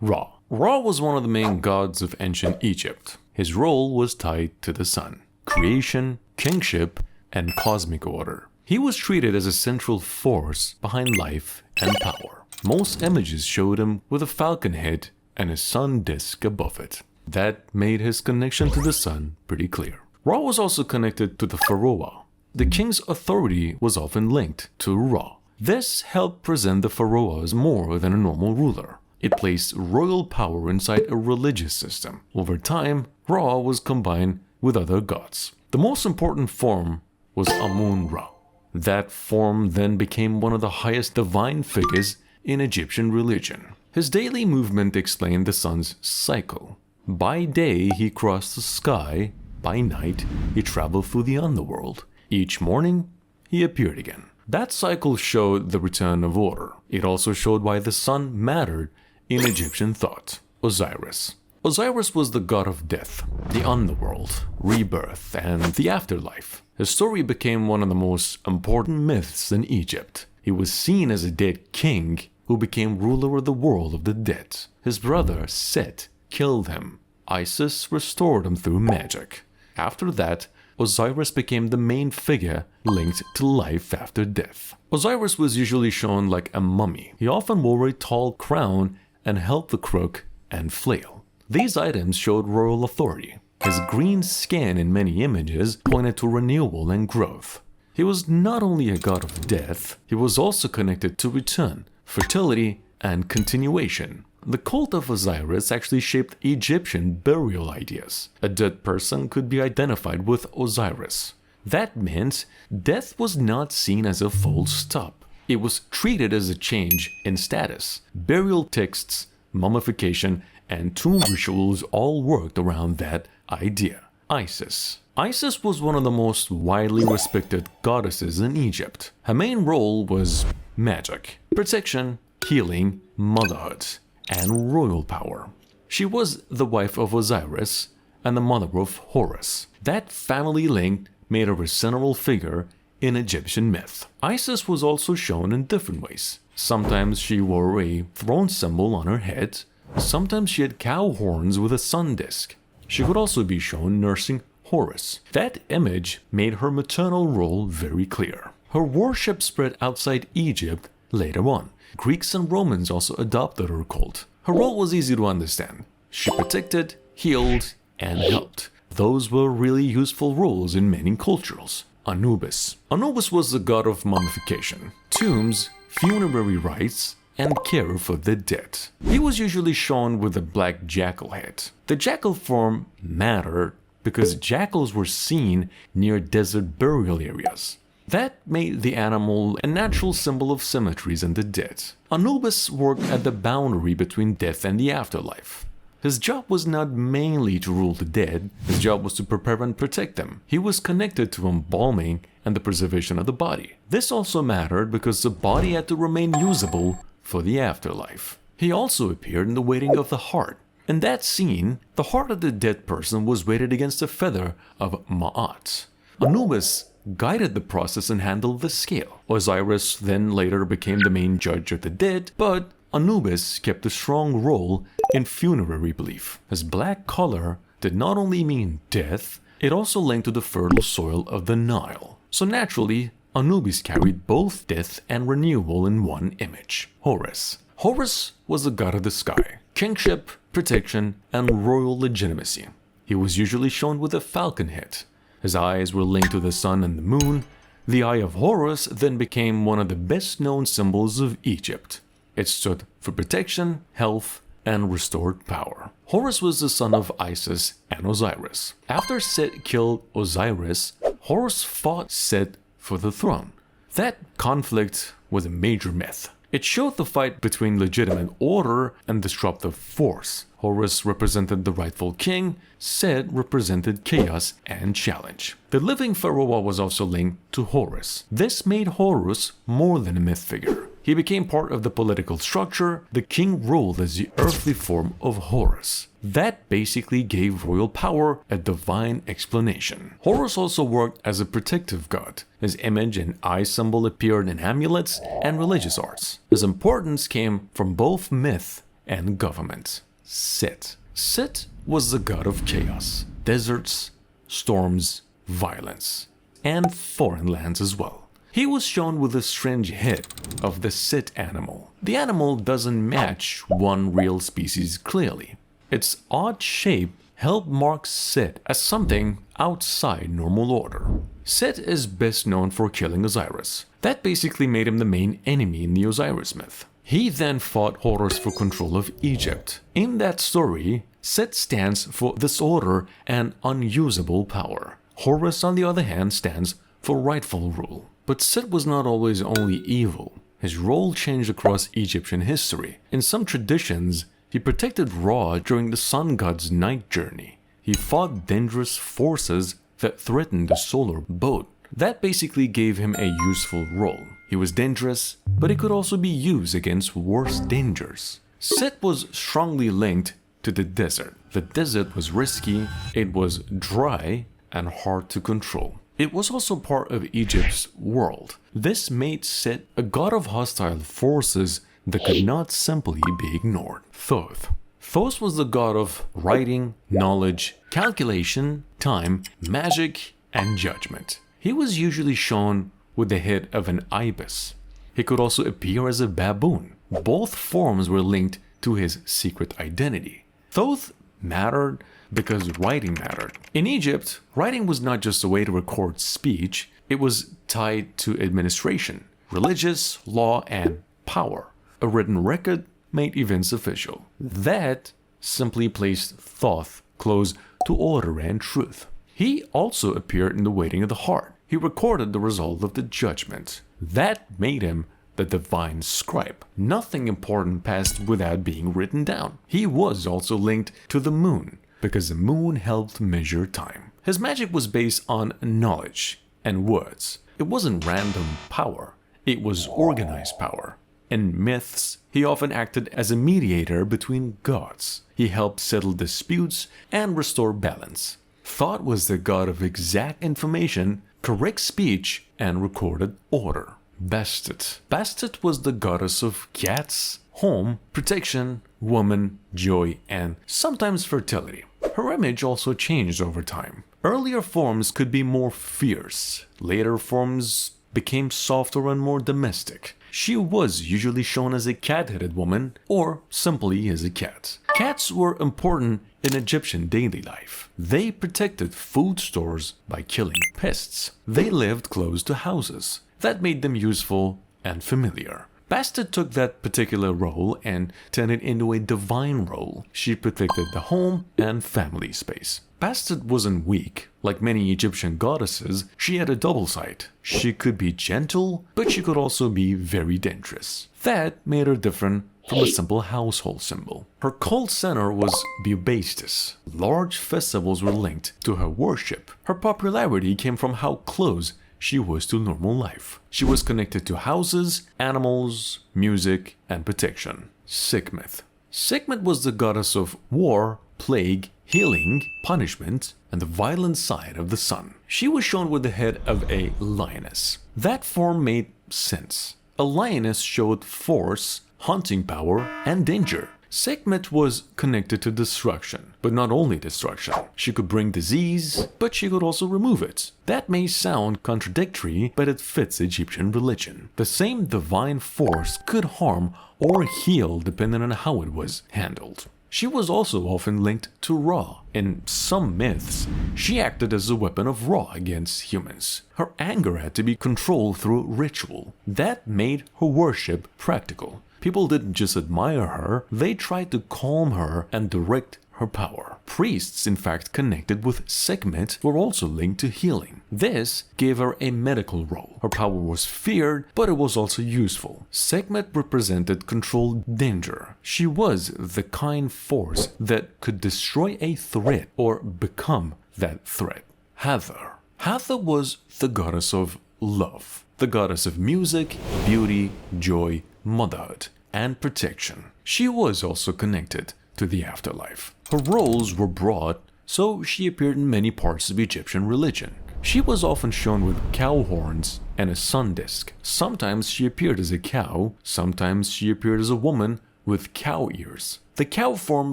Ra. Ra was one of the main gods of ancient Egypt. His role was tied to the sun, creation, kingship, and cosmic order. He was treated as a central force behind life and power. Most images showed him with a falcon head and a sun disk above it. That made his connection to the sun pretty clear. Ra was also connected to the pharaoh. The king's authority was often linked to Ra. This helped present the pharaoh as more than a normal ruler. It placed royal power inside a religious system. Over time, Ra was combined with other gods. The most important form was Amun-Ra. That form then became one of the highest divine figures in Egyptian religion. His daily movement explained the sun's cycle. By day, he crossed the sky. By night, he traveled through the underworld. Each morning, he appeared again. That cycle showed the return of order. It also showed why the sun mattered in Egyptian thought. Osiris. Osiris was the god of death, the underworld, rebirth, and the afterlife. His story became one of the most important myths in Egypt. He was seen as a dead king who became ruler of the world of the dead. His brother, Set, killed him. Isis restored him through magic. After that, Osiris became the main figure linked to life after death. Osiris was usually shown like a mummy. He often wore a tall crown and held the crook and flail. These items showed royal authority. His green skin in many images pointed to renewal and growth. He was not only a god of death, he was also connected to return, fertility, and continuation. The cult of Osiris actually shaped Egyptian burial ideas. A dead person could be identified with Osiris. That meant death was not seen as a full stop. It was treated as a change in status. Burial texts, mummification, and tomb rituals all worked around that idea. Isis. Isis was one of the most widely respected goddesses in Egypt. Her main role was magic, protection, healing, motherhood, and royal power. She was the wife of Osiris and the mother of Horus. That family link made her a central figure in Egyptian myth. Isis was also shown in different ways. Sometimes she wore a throne symbol on her head. Sometimes she had cow horns with a sun disk. She could also be shown nursing Horus. That image made her maternal role very clear. Her worship spread outside Egypt later on. Greeks and Romans also adopted her cult. Her role was easy to understand. She protected, healed, and helped. Those were really useful roles in many cultures. Anubis. Anubis was the god of mummification, tombs, funerary rites, and care for the dead. He was usually shown with a black jackal head. The jackal form mattered because jackals were seen near desert burial areas. That made the animal a natural symbol of cemeteries and the dead. Anubis worked at the boundary between death and the afterlife. His job was not mainly to rule the dead, his job was to prepare and protect them. He was connected to embalming and the preservation of the body. This also mattered because the body had to remain usable for the afterlife. He also appeared in the weighting of the heart. In that scene, the heart of the dead person was weighted against a feather of Ma'at. Anubis guided the process and handled the scale. Osiris then later became the main judge of the dead, but Anubis kept a strong role in funerary belief. His black color did not only mean death, it also linked to the fertile soil of the Nile. So naturally, Anubis carried both death and renewal in one image. Horus. Horus was the god of the sky, kingship, protection, and royal legitimacy. He was usually shown with a falcon head. His eyes were linked to the sun and the moon. The eye of Horus then became one of the best-known symbols of Egypt. It stood for protection, health, and restored power. Horus was the son of Isis and Osiris. After Set killed Osiris, Horus fought Set for the throne. That conflict was a major myth. It showed the fight between legitimate order and disruptive force. Horus represented the rightful king, Set represented chaos and challenge. The living pharaoh was also linked to Horus. This made Horus more than a myth figure. He became part of the political structure. The king ruled as the earthly form of Horus. That basically gave royal power a divine explanation. Horus also worked as a protective god. His image and eye symbol appeared in amulets and religious arts. His importance came from both myth and government. Set. Set was the god of chaos, deserts, storms, violence, and foreign lands as well. He was shown with a strange head of the Set animal. The animal doesn't match one real species clearly. Its odd shape helped mark Set as something outside normal order. Set is best known for killing Osiris. That basically made him the main enemy in the Osiris myth. He then fought Horus for control of Egypt. In that story, Set stands for disorder and unusable power. Horus, on the other hand, stands for rightful rule. But Set was not always only evil. His role changed across Egyptian history. In some traditions, he protected Ra during the sun god's night journey. He fought dangerous forces that threatened the solar boat. That basically gave him a useful role. He was dangerous, but he could also be used against worse dangers. Set was strongly linked to the desert. The desert was risky, it was dry, and hard to control. It was also part of Egypt's world. This made Set a god of hostile forces that could not simply be ignored. Thoth. Thoth was the god of writing, knowledge, calculation, time, magic, and judgment. He was usually shown with the head of an ibis. He could also appear as a baboon. Both forms were linked to his secret identity. Thoth mattered because writing mattered. In Egypt, writing was not just a way to record speech, it was tied to administration, religious, law, and power. A written record made events official. That simply placed Thoth close to order and truth. He also appeared in the waiting of the heart. He recorded the result of the judgment. That made him the divine scribe. Nothing important passed without being written down. He was also linked to the moon, because the moon helped measure time. His magic was based on knowledge and words. It wasn't random power, it was organized power. In myths, he often acted as a mediator between gods. He helped settle disputes and restore balance. Thoth was the god of exact information, correct speech, and recorded order. Bastet. Bastet was the goddess of cats, home, protection, woman, joy, and sometimes fertility. Her image also changed over time. Earlier forms could be more fierce. Later forms became softer and more domestic. She was usually shown as a cat-headed woman or simply as a cat. Cats were important in Egyptian daily life. They protected food stores by killing pests. They lived close to houses. That made them useful and familiar. Bastet took that particular role and turned it into a divine role. She protected the home and family space. Bastet wasn't weak. Like many Egyptian goddesses, she had a double side. She could be gentle, but she could also be very dangerous. That made her different from a simple household symbol. Her cult center was Bastet. Large festivals were linked to her worship. Her popularity came from how close she was to normal life. She was connected to houses, animals, music, and protection. Sekhmet. Sekhmet was the goddess of war, plague, healing, punishment, and the violent side of the sun. She was shown with the head of a lioness. That form made sense. A lioness showed force, hunting power, and danger. Sekhmet was connected to destruction, but not only destruction. She could bring disease, but she could also remove it. That may sound contradictory, but it fits Egyptian religion. The same divine force could harm or heal depending on how it was handled. She was also often linked to Ra. In some myths, she acted as a weapon of Ra against humans. Her anger had to be controlled through ritual. That made her worship practical. People didn't just admire her, they tried to calm her and direct her power. Priests, in fact, connected with Sekhmet were also linked to healing. This gave her a medical role. Her power was feared, but it was also useful. Sekhmet represented controlled danger. She was the kind force that could destroy a threat or become that threat. Hathor. Hathor was the goddess of love, the goddess of music, beauty, joy, motherhood, and protection. She was also connected to the afterlife. Her roles were broad, so she appeared in many parts of Egyptian religion. She was often shown with cow horns and a sun disk. Sometimes she appeared as a cow, sometimes she appeared as a woman with cow ears. The cow form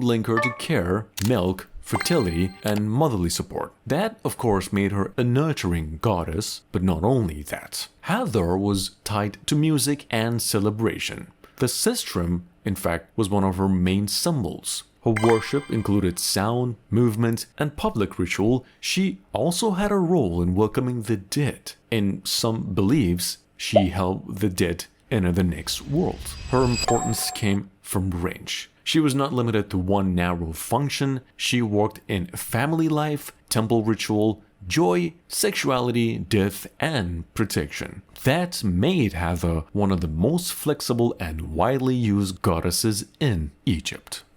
linked her to care, milk, fertility, and motherly support. That, of course, made her a nurturing goddess, but not only that. Hathor was tied to music and celebration. The sistrum, in fact, was one of her main symbols. Her worship included sound, movement, and public ritual. She also had a role in welcoming the dead. In some beliefs, she helped the dead enter the next world. Her importance came from range. She was not limited to one narrow function. She worked in family life, temple ritual, joy, sexuality, death, and protection. That made Hathor one of the most flexible and widely used goddesses in Egypt.